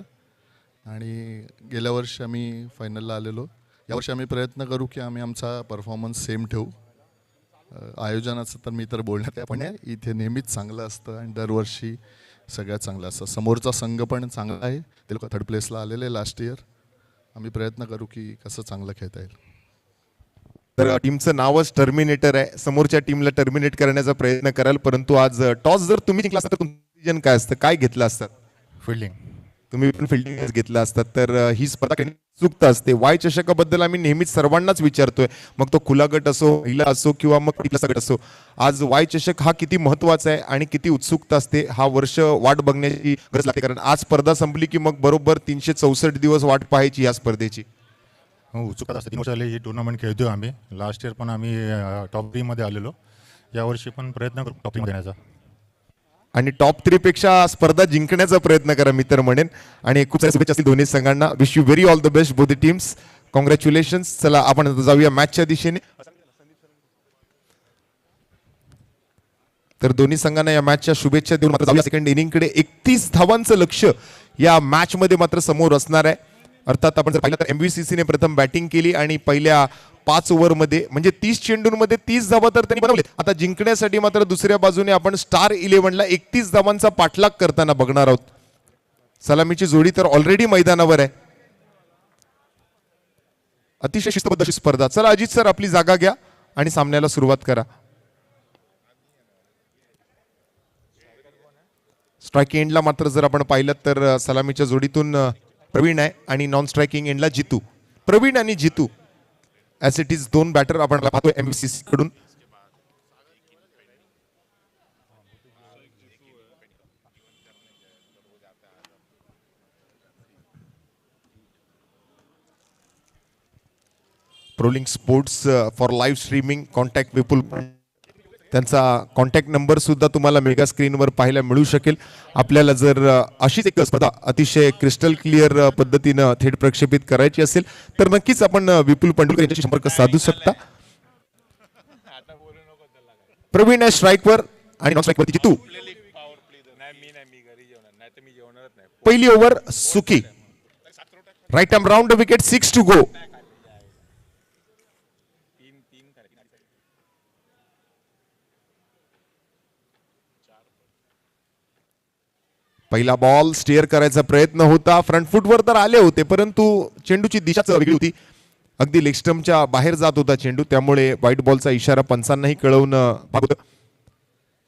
S2: आणि गेल्या वर्षी आम्ही फायनलला आलेलो. यावर्षी आम्ही प्रयत्न करू की आम्ही आमचा परफॉर्मन्स सेम ठेवू. आयोजनाचं तर मी तर बोलण्यात आहे, पण इथे नेहमीच चांगलं असतं आणि दरवर्षी सगळ्यात चांगलं असतं. समोरचा संघ पण चांगला आहे, ते लोक 3rd प्लेसला आलेले लास्ट इयर. आम्ही प्रयत्न करू की कसं चांगलं खेळता येईल.
S1: तर टीमचं नावच टर्मिनेटर आहे. समोरच्या टीमला टर्मिनेट करण्याचा प्रयत्न कराल, परंतु आज टॉस जर तुम्ही जिंकला असता तर तुमचं डिसिजन काय असतं, काय घेतलं असतं?
S3: फिल्डिंग.
S1: तुम्ही पण फिल्डिंग घेतलं असतात, तर ही स्पर्धा चुकत असते. वाय चषकाबद्दल आम्ही नेहमीच सर्वांनाच विचारतोय, मग तो खुला गट असो, महिला असो किंवा मग टीपला गट असो. आज वाय चषक हा किती महत्वाचा आहे आणि किती उत्सुकता असते. हा वर्ष वाट बघण्याची गरज लागते, कारण आज स्पर्धा संपली की मग बरोबर 364 दिवस वाट पाहायची या स्पर्धेची.
S3: हो, उत्सुकता असते. 3 वर्ष झाले ही टुर्नामेंट खेळतोय आम्ही. लास्ट इयर पण आम्ही टॉप 3 मध्ये आलेलो. यावर्षी पण प्रयत्न करू टॉप 3 मध्ये येण्याचा.
S1: आणि टॉप 3 पेक्षा स्पर्धा जिंकण्याचा प्रयत्न करा मी तर म्हणेन. आणि खूप साऱ्या शुभेच्छा असतील दोन्ही संघांना. Wish you very all the best both the teams. Congratulations. चला आपण आता जाऊया मॅचच्या दिशेने. तर दोन्ही संघांना या मॅचच्या शुभेच्छा देऊन मात्र जाऊया सेकंड इनिंगकडे. 31 धावांचं लक्ष या मॅच मध्ये मात्र समोर असणार आहे. अर्थात आपण जर पाहिलं तर MVCC ने प्रथम बॅटिंग केली आणि पहिल्या 5 ओव्हरमध्ये म्हणजे 30 चेंडूंमध्ये 30 धावा तर त्यांनी बनवले. आता जिंकण्यासाठी मात्र दुसऱ्या बाजूने आपण स्टार 11ला 31 धावांचा पाठलाग करताना बघणार आहोत. सलामीची जोडी तर ऑलरेडी मैदानावर आहे. अतिशय शिस्तबद्ध अशी स्पर्धा. चला अजित सर आपली जागा घ्या आणि सामन्याला सुरुवात करा. स्ट्रायकिंग एंडला मात्र जर आपण पाहिलं तर सलामीच्या जोडीतून प्रवीण आहे आणि नॉन स्ट्रायकिंग एंडला जितू. प्रवीण आणि Jitu as it is 2 batter आपण पाहतोय MVCC कडून. Prowling sports for live streaming contact Vipul. त्यांचा कॉन्टॅक्ट नंबर सुद्धा तुम्हाला मेगा स्क्रीनवर पाहायला मिळू शकेल. आपल्याला जर अशीच एक स्पर्धा अतिशय क्रिस्टल क्लिअर पद्धतीनं थेट प्रक्षेपित करायची असेल तर नक्कीच आपण विपुल पंडुलकर यांच्याशी संपर्क साधू शकता. प्रवीण आहे स्ट्राईकवर आणि नॉन स्ट्राईकवरती जितू. पहिली ओव्हर सुकी. Right arm round wicket, 6 to go. पहिला बॉल स्टेअर करायचा प्रयत्न होता. फ्रंट फुटवर तर आले होते परंतु चेंडूची दिशाच वेगळी होती. अगदी लेग स्टंपच्या बाहेर जात होता चेंडू, त्यामुळे व्हाईट बॉलचा इशारा पंचांनाही कळवणं भाग होतं.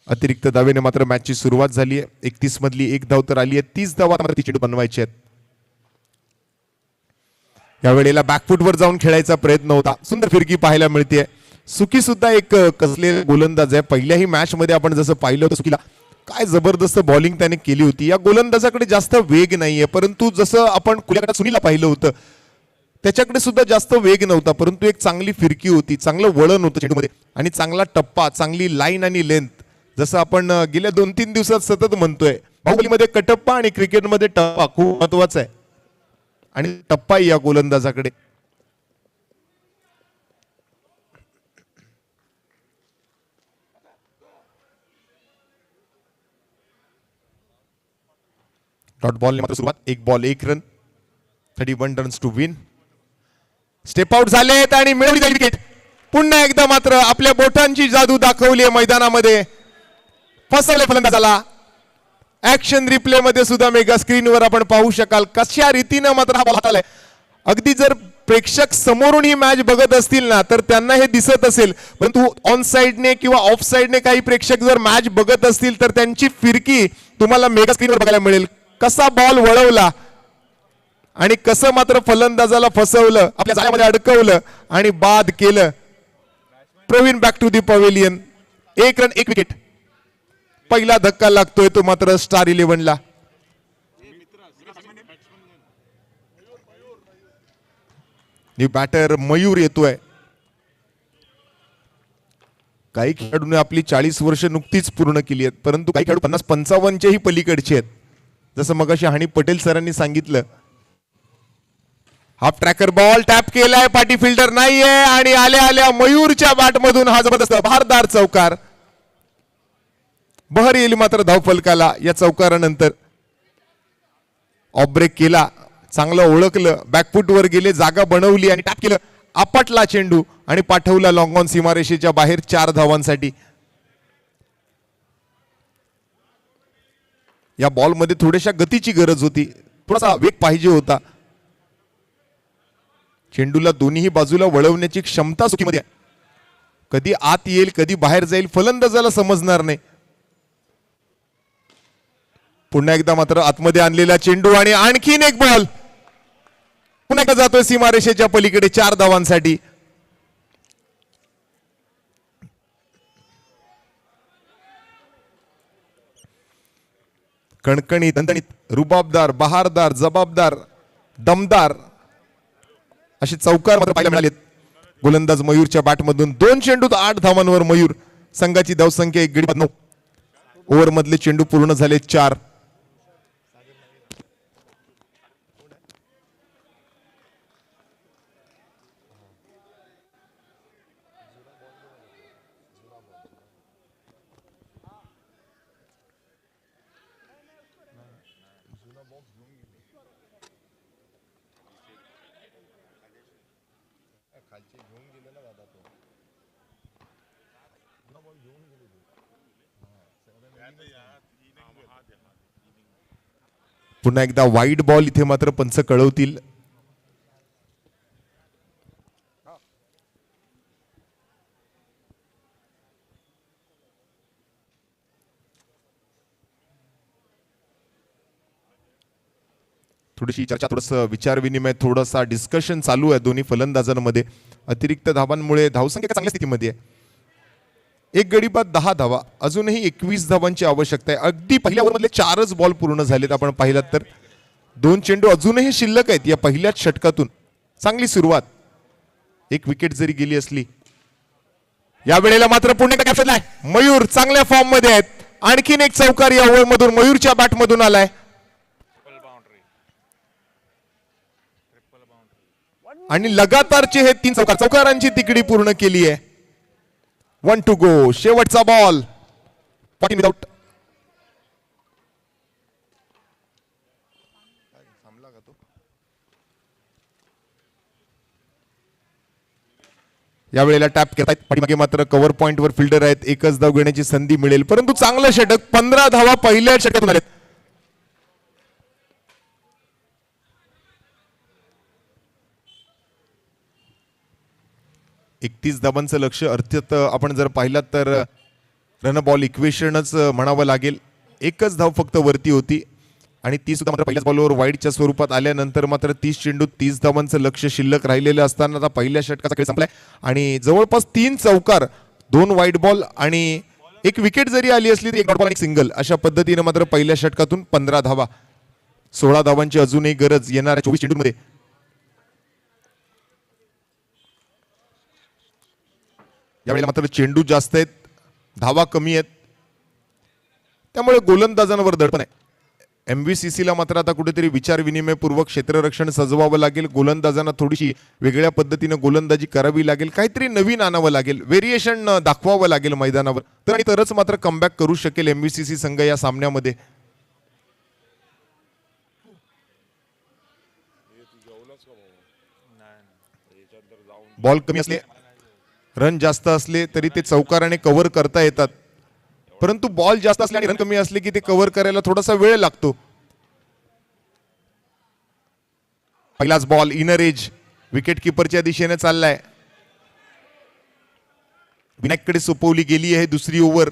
S1: अतिरिक्त धावेने मात्र मॅचची सुरुवात झाली आहे. 31 मधली 1 धाव तर आली आहे. 30 धावा मात्र ती चेंडू बनवायची आहेत. यावेळेला बॅकफुटवर जाऊन खेळायचा प्रयत्न होता. सुंदर फिरकी पाहायला मिळते. सुकी सुद्धा एक कसलेला गोलंदाज आहे. पहिल्याही मॅच मध्ये आपण जसं पाहिलं होतं सुकीला काय जबरदस्त बॉलिंग त्याने केली होती. या गोलंदाजाकडे जास्त वेग नाहीये परंतु जसं आपण खुल्या गटात सुनीलला पाहिलं होतं त्याच्याकडे सुद्धा जास्त वेग नव्हता परंतु एक चांगली फिरकी होती, चांगलं वळण होतं चेंडूमध्ये आणि चांगला टप्पा, चांगली लाईन आणि लेंथ. जसं आपण गेल्या 2-3 दिवसात सतत म्हणतोय बाहुबलीमध्ये कटप्पा आणि क्रिकेटमध्ये टप्पा खूप महत्वाचा आहे आणि टप्पा या गोलंदाजाकडे. डॉट बॉल मात्र सुरुवात. 1 ball 1 run, 31 runs to win. Step out झालेत आणि मिळवली जाईल विकेट. पुन्हा एकदा मात्र आपल्या बोटांची जादू दाखवली आहे मैदानामध्ये. फसवले फलंदाजाला. ऍक्शन रिप्ले मध्ये सुद्धा मेगा स्क्रीनवर आपण पाहू शकाल कशा रीतीनं मात्र हा बॉल हाताळलाय. अगदी जर प्रेक्षक समोरून ही मॅच बघत असतील ना तर त्यांना हे दिसत असेल परंतु ऑन साइडने किंवा ऑफ साइडने काही प्रेक्षक जर मॅच बघत असतील तर त्यांची फिरकी तुम्हाला मेगा स्क्रीनवर बघायला मिळेल. कसा बॉल वळवला आणि कसं मात्र फलंदाजाला फसवलं, आपल्या जाळ्यामध्ये अडकवलं आणि बाद केलं. Praveen back to the pavilion. 1 run 1 wicket. पहिला धक्का लागतोय तो मात्र स्टार 11ला. न्यू बॅटर मयूर येतोय. काही खेळाडूंनी आपली 40 वर्ष नुकतीच पूर्ण केली आहेत परंतु काही खेळाडू 50-55 पलीकडचे आहेत. जसं मगाशी हानी पटेल सरांनी सांगितलं. हाफ ट्रॅकर बॉल टॅप केलाय, पाठी फिल्डर नाहीये आणि आल्या आल्या मयूरच्या बॅट मधून हा जबरदस्त बहारदार चौकार. बहर येईल मात्र धावफलकाला या चौकारानंतर. ऑफ ब्रेक केला, चांगलं ओळखलं, बॅकफुटवर गेले, जागा बनवली आणि टॅप केलं. आपटला चेंडू आणि पाठवला लॉंग ऑन सीमारेषेच्या बाहेर 4 धावांसाठी. या बॉलमध्ये थोड्याशा गतीची गरज होती, थोडासा वेग पाहिजे होता. चेंडूला दोन्ही बाजूला वळवण्याची क्षमता सुकीमध्ये आहे. कधी आत येईल कधी बाहेर जाईल फलंदाजाला समजणार नाही. पुन्हा एकदा मात्र आतमध्ये आणलेला चेंडू आणि आणखीन एक बॉल. पुन्हा एकदा जातोय सीमारेषेच्या पलीकडे 4 धावांसाठी. कणकणीत, दणदणीत, रुबाबदार, बहारदार, जबाबदार, दमदार असे चौकार मात्र पाहायला मिळालेत. गोलंदाज मयूरच्या बॅटमधून 2 चेंडूत 8 धावांवर मयूर. संघाची धावसंख्या 1 गडी 9. ओव्हर मधले चेंडू पूर्ण झाले 4. पुन्हा एकदा वाईड बॉल इथे मात्र पंच कळवतील. थोडीशी चर्चा, थोडंसं विचार विनिमय, थोडासा डिस्कशन चालू आहे दोन्ही फलंदाजांमध्ये. अतिरिक्त धावांमुळे धावसंख्या चांगल्या स्थितीमध्ये आहे. 1 गडी बाद 10 धावा, अजूनही 21 धावांची आवश्यकता आहे. अगदी पहिल्या ओव्हरमधले 4च बॉल पूर्ण झालेत. आपण पाहिलात तर 2 चेंडू अजूनही शिल्लक आहेत या पहिल्याच षटकातून. चांगली सुरुवात. एक विकेट जरी गेली असली, या वेळेला मात्र पुन्हा एकदा कॅप्चर आहे. मयूर चांगल्या फॉर्म मध्ये आहेत. आणखीन एक चौकार या ओव्हर मधून मयूरच्या बॅट मधून आलाय आणि लगातारचे हे 3 चौकार, चौकारांची तिकडी पूर्ण केली आहे. 1 to go. शेवटचा बॉल 40 विदाउट. या वेळेला टॅप करतायत. पाठीमागे मात्र कव्हर पॉइंट वर फिल्डर आहेत. एकच धाव घेण्याची संधी मिळेल, परंतु चांगलं षटक. 15 धावा पहिल्या षटकातून आलेत. एकतीस धावांचं लक्ष. अर्थात आपण जर पाहिलात तर रन बॉल इक्वेशनच म्हणावं लागेल. एकच धाव फक्त वरती होती आणि ती सुद्धा मात्र पहिल्याच बॉलवर वाईडच्या स्वरूपात आल्यानंतर मात्र 30 चेंडू 30 धावांचं लक्ष शिल्लक राहिलेलं असताना आता पहिल्या षटकाचा खेळ संपलाय आणि जवळपास 3 चौकार, 2 वाईड बॉल आणि एक विकेट जरी आली असली तरी एक डॉट बॉल आणि सिंगल अशा पद्धतीने मात्र पहिल्या षटकातून 15 धावा. 16 धावांची अजूनही गरज येणाऱ्या 24 चेंडूमध्ये. यावेळेला मात्र चेंडू जास्त आहेत, धावा कमी आहेत, त्यामुळे गोलंदाजांवर दडपण आहे. MVCC ला मात्र आता कुठेतरी विचार विनिमयपूर्वक क्षेत्ररक्षण सजवावं लागेल. गोलंदाजांना थोडीशी वेगळ्या पद्धतीने गोलंदाजी करावी लागेल. काहीतरी नवीन आणावं लागेल, व्हेरिएशन दाखवावं लागेल मैदानावर, तरच मात्र कमबॅक करू शकेल MVCC संघ या सामन्यामध्ये. बॉल कमी असले, रन जास्त असले तरी ते चौकाराने कव्हर करता येतात, परंतु बॉल जास्त असले आणि रन कमी असले की ते कव्हर करायला थोडासा वेळ लागतो. पहिलाच बॉल इनर एज विकेट किपरच्या दिशेने चाललाय. विनायककडे सोपवली गेली आहे दुसरी ओव्हर.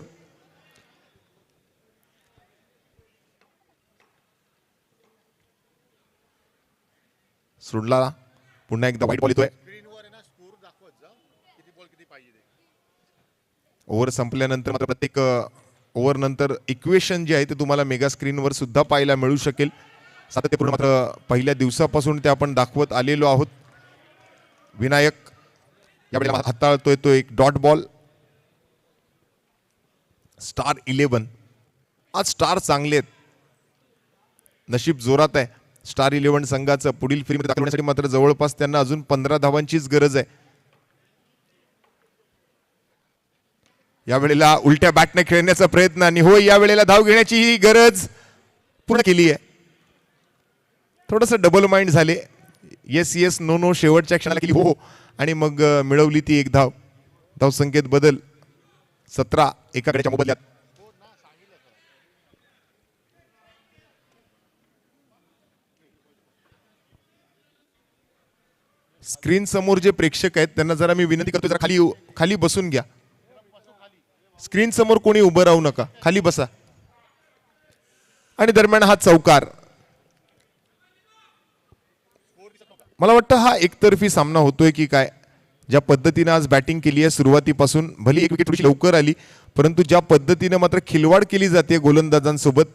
S1: सुडला पुन्हा एकदा वाईट बॉल येतोय. ओव्हर संपल्यानंतर मात्र प्रत्येक ओव्हर नंतर इक्वेशन जे आहे ते तुम्हाला मेगा स्क्रीनवर सुद्धा पाहायला मिळू शकेल. सातत्यपूर्ण मात्र पहिल्या दिवसापासून ते आपण दाखवत आलेलो आहोत. विनायक यावेळेला हाताळतोय तो एक डॉट बॉल. स्टार 11 आज स्टार चांगले आहेत, नशीब जोरात आहे स्टार 11 संघाचं. पुढील फेरीमध्ये दाखल होण्यासाठी मात्र जवळपास त्यांना अजून 15 धावांचीच गरज आहे. यावेळेला उलट्या बॅटने खेळण्याचा प्रयत्न आणि हो यावेळेला धाव घेण्याची ही गरज पूर्ण केली आहे. थोडंसं डबल माइंड झाले. येस येस नो नो शेवटच्या क्षणाला केली हो आणि मग मिळवली ती एक धाव. धाव संख्येत बदल 17 एकाकडेच्या मोबदल्यात. स्क्रीन समोर जे प्रेक्षक आहेत त्यांना जरा मी विनंती करतो, जरा खाली बसून घ्या. स्क्रीन समोर कोणी उभं राहू नका, खाली बसा. आणि दरम्यान हा चौकार. मला वाटतं हा एकतर्फी सामना होतोय की काय. ज्या पद्धतीने आज बॅटिंग केली आहे सुरुवातीपासून, भली एक विकेट थोडीशी लवकर आली, परंतु ज्या पद्धतीने मात्र खिलवाड केली जाते गोलंदाजांसोबत,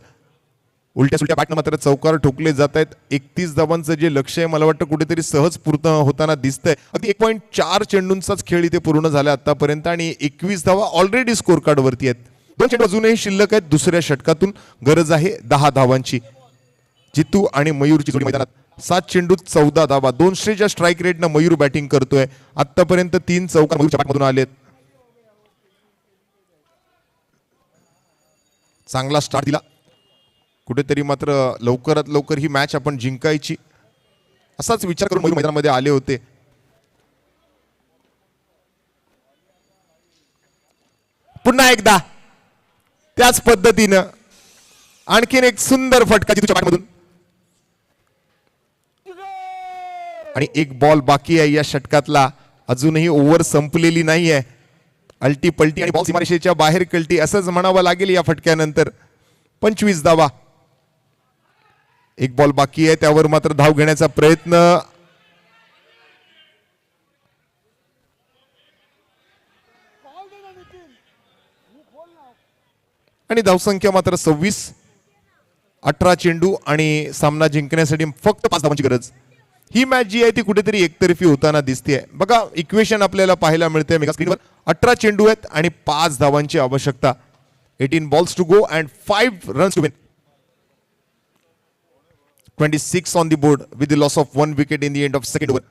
S1: उलट्या सुलट्या बॅटनं मात्र चौकार ठोकले जात आहेत. 31 धावांचं जे लक्ष आहे मला वाटतं कुठेतरी सहज पूर्ण होताना दिसतंय. अगदी 1.4 चेंडूंचाच खेळ इथे पूर्ण झाला आतापर्यंत आणि 21 धावा ऑलरेडी स्कोर कार्ड वरती आहेत. 2 चेंडू अजूनही शिल्लक आहेत. दुसऱ्या षटकातून गरज आहे 10 धावांची. जितू आणि मयूरची जोडी मैदानात. 7 चेंडूत 14 धावा. 200च्या स्ट्राईक रेटनं मयूर बॅटिंग करतोय. आतापर्यंत 3 चौकार मयूरच्या बॅटमधून आलेत. चांगला स्टार्ट दिला. कुठेतरी मात्र लवकरात लवकर ही मॅच आपण जिंकायची असाच विचार करून मयूर मैदानामध्ये आले होते. पुन्हा एकदा त्याच पद्धतीनं आणखीन एक सुंदर फटका जितूच्या बॅटमधून आणि एक बॉल बाकी आहे या षटकातला. अजूनही ओव्हर संपलेली नाही आहे. अल्टी पलटी आणि बॉल सीमारेषेच्या बाहेर कलटी असंच म्हणावं लागेल या फटक्यानंतर. 25 धावा. एक बॉल बाकी आहे, त्यावर मात्र धाव घेण्याचा प्रयत्न. आणि धावसंख्या मात्र 26. 18 चेंडू आणि सामना जिंकण्यासाठी फक्त 5 धावांची गरज. ही मॅच जी आहे ती कुठेतरी एकतर्फी होताना दिसते. बघा इक्वेशन आपल्याला पाहायला मिळते मेगा स्क्रीनवर. 18 चेंडू आहेत आणि 5 धावांची आवश्यकता. 18 balls to go and 5 runs to win. 26 on the board with the loss of 1 wicket in the end of second over.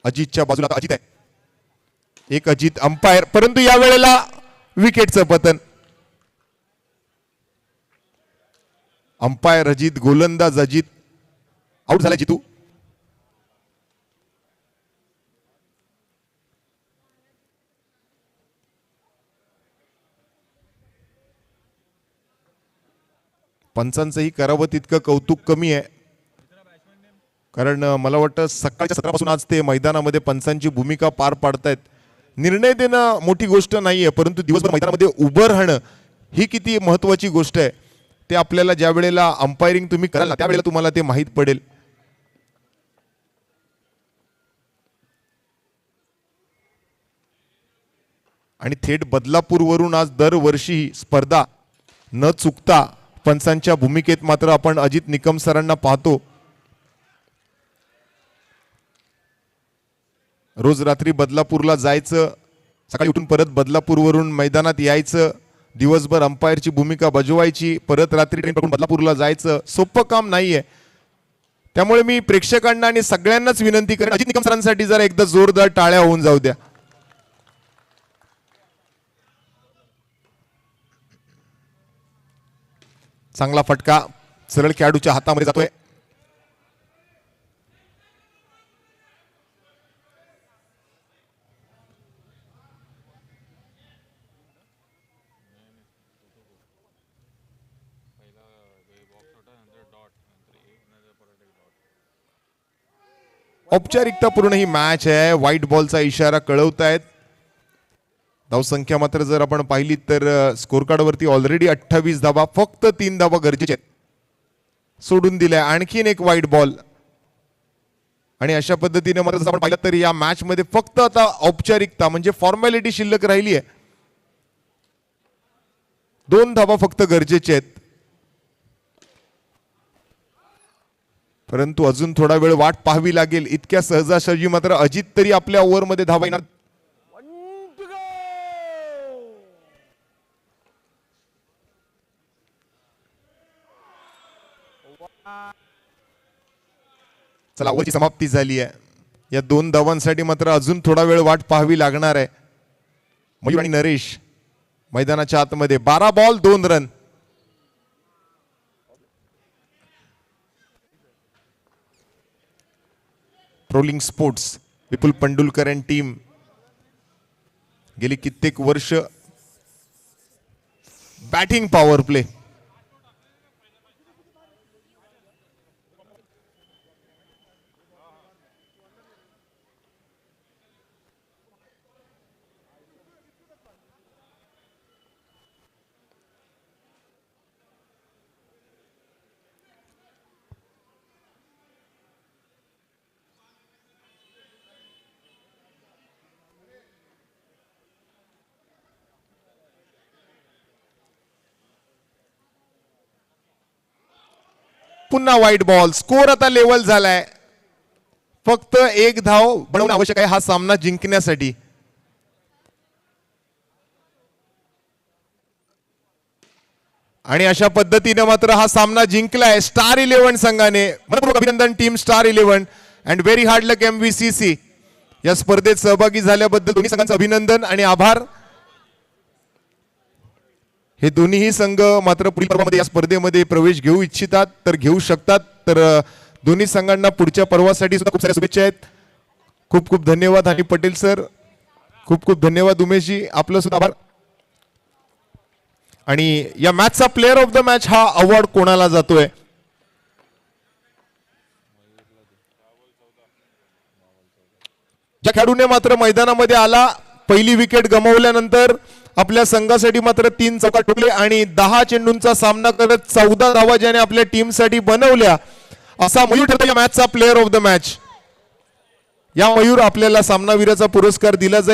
S1: अजितच्या बाजूला आता अजित आहे. एक अजित अंपायर, परंतु या वेळेला विकेटचं पतन. अंपायर अजित, गोलंदाज अजित, आउट झाला जितू. पंचांचंही करावं तितकं कौतुक कमी आहे, कारण मला वाटतं सकाळच्या सत्रापासून आज ते मैदानामध्ये पंचांची भूमिका पार पाडतायत. निर्णय देणं मोठी गोष्ट नाहीये, परंतु दिवसभर मैदानामध्ये उभं राहणं ही किती महत्वाची गोष्ट आहे ते आपल्याला ज्या वेळेला अंपायरिंग तुम्ही कराल ना त्यावेळेला तुम्हाला ते माहीत पडेल. आणि थेट बदलापूरवरून आज दरवर्षी ही स्पर्धा न चुकता पंचांच्या भूमिकेत मात्र आपण अजित निकम सरांना पाहतो. रोज रात्री बदलापूरला जायचं, सकाळी उठून परत बदलापूरवरून मैदानात यायचं, दिवसभर अंपायरची भूमिका बजवायची, परत रात्री ट्रेन पकडून बदलापूरला जायचं, सोपं काम नाहीये. त्यामुळे मी प्रेक्षकांना आणि सगळ्यांनाच विनंती करेन, अजित निकम सरांसाठी जरा एकदा जोरदार टाळ्या होऊन जाऊ द्या. चांगला फटका सरळ खेळाडूच्या हातामध्ये जातोय. औपचारिकतापूर्ण ही मॅच आहे. व्हाईट बॉलचा इशारा कळवतायत. धावसंख्या मात्र जर आपण पाहिली तर स्कोर कार्डवरती ऑलरेडी 28 धावा, फक्त 3 धावा गरजेच्या आहेत. सोडून दिल्या आणखीन एक व्हाईट बॉल. आणि अशा पद्धतीने मात्र जर आपण पाहिलं तर या मॅच मध्ये फक्त आता औपचारिकता म्हणजे फॉर्मॅलिटी शिल्लक राहिली आहे. 2 धावा फक्त गरजेच्या आहेत, परंतु अजून थोडा वेळ वाट पाहावी लागेल. इतक्या सहजासहजी मात्र अजित तरी आपल्या ओव्हरमध्ये धावा येणार. चला, ओव्हरची समाप्ती झाली आहे. या 2 धावांसाठी मात्र अजून थोडा वेळ वाट पाहावी लागणार आहे. मयूर आणि नरेश मैदानाच्या आतमध्ये. 12 ball 2 run. Trolling sports Vipul Pandulkar and team गेली कित्येक वर्ष बॅटिंग पॉवर प्ले. पुन्हा व्हाईट बॉल. स्कोर आता लेवल झालाय. फक्त 1 धाव बनवणं आवश्यक आहे हा सामना जिंकण्यासाठी. आणि अशा पद्धतीने मात्र हा सामना जिंकलाय स्टार 11 संघाने. मनपूर्वक अभिनंदन team star 11 and very hard luck MVCC. या स्पर्धेत सहभागी झाल्याबद्दल दोन्ही संघांचं अभिनंदन आणि आभार. हे दोन्हीही संघ मात्र पुढील पर्वामध्ये या स्पर्धेमध्ये प्रवेश घेऊ इच्छितात तर घेऊ शकतात. तर दोन्ही संघांना पुढच्या पर्वासाठी सुद्धा खूप साऱ्या शुभेच्छा आहेत. खूप खूप धन्यवाद आणि पटेल सर, खूप खूप धन्यवाद उमेशजी, आपलं सुद्धा आभार. आणि या मॅचचा प्लेअर ऑफ द मॅच हा अवॉर्ड कोणाला जातोय? ज्या खेळाडूने मात्र मैदानामध्ये आला, पहिली विकेट गमावल्यानंतर आपल्या संघासाठी मात्र 3 चौकार ठोकले आणि 10 चेंडूंचा सामना करत 14 धावा ज्याने आपल्या टीमसाठी बनवल्या, असा मयूर ठरतो या मॅचचा प्लेअर ऑफ द मॅच. या मयूर आपल्याला सामनावीराचा पुरस्कार दिला जाईल.